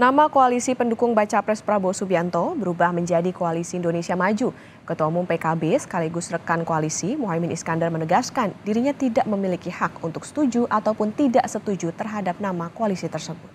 Nama koalisi pendukung Baca Pres Prabowo Subianto berubah menjadi Koalisi Indonesia Maju. Ketua Umum PKB sekaligus rekan koalisi Muhaimin Iskandar menegaskan dirinya tidak memiliki hak untuk setuju ataupun tidak setuju terhadap nama koalisi tersebut.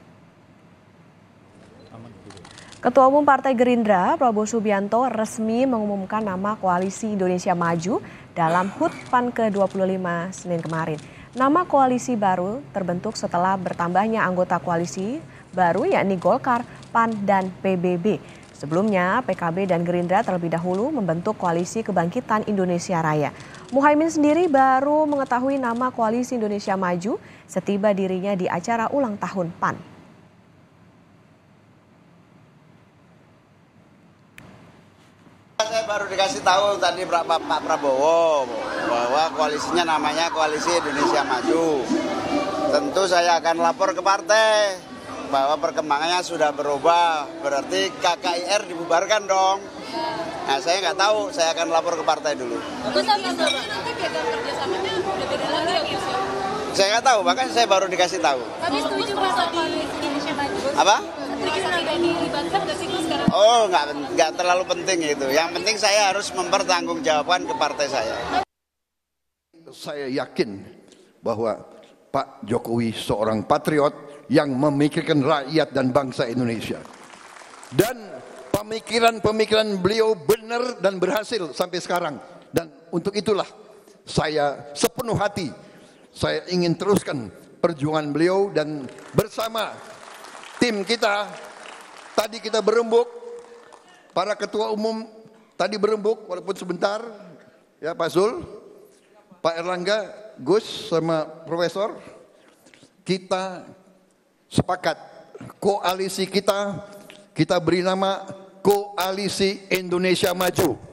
Ketua Umum Partai Gerindra Prabowo Subianto resmi mengumumkan nama Koalisi Indonesia Maju dalam HUT PAN ke-25 Senin kemarin. Nama koalisi baru terbentuk setelah bertambahnya anggota koalisi baru yakni Golkar, PAN, dan PBB. Sebelumnya PKB dan Gerindra terlebih dahulu membentuk Koalisi Kebangkitan Indonesia Raya. Muhaimin sendiri baru mengetahui nama Koalisi Indonesia Maju setiba dirinya di acara ulang tahun PAN. Saya baru dikasih tahu tadi Pak Prabowo bahwa koalisinya namanya Koalisi Indonesia Maju. Tentu saya akan lapor ke partai bahwa perkembangannya sudah berubah, berarti KKIR dibubarkan dong. Nah, saya nggak tahu, saya akan lapor ke partai dulu. Saya nggak tahu, bahkan saya baru dikasih tahu. Tapi setuju sama Indonesia Maju. Apa? Dilibatkan nggak sih sekarang? Oh, nggak terlalu penting itu. Yang penting saya harus mempertanggungjawabkan ke partai saya. Saya yakin bahwa Pak Jokowi seorang patriot yang memikirkan rakyat dan bangsa Indonesia. Dan pemikiran-pemikiran beliau benar dan berhasil sampai sekarang. Dan untuk itulah saya sepenuh hati, saya ingin teruskan perjuangan beliau dan bersama tim kita, tadi kita berembuk, para ketua umum tadi berembuk walaupun sebentar, ya Pak Zul, Pak Erlangga, Gus sama Profesor, kita sepakat koalisi kita beri nama Koalisi Indonesia Maju.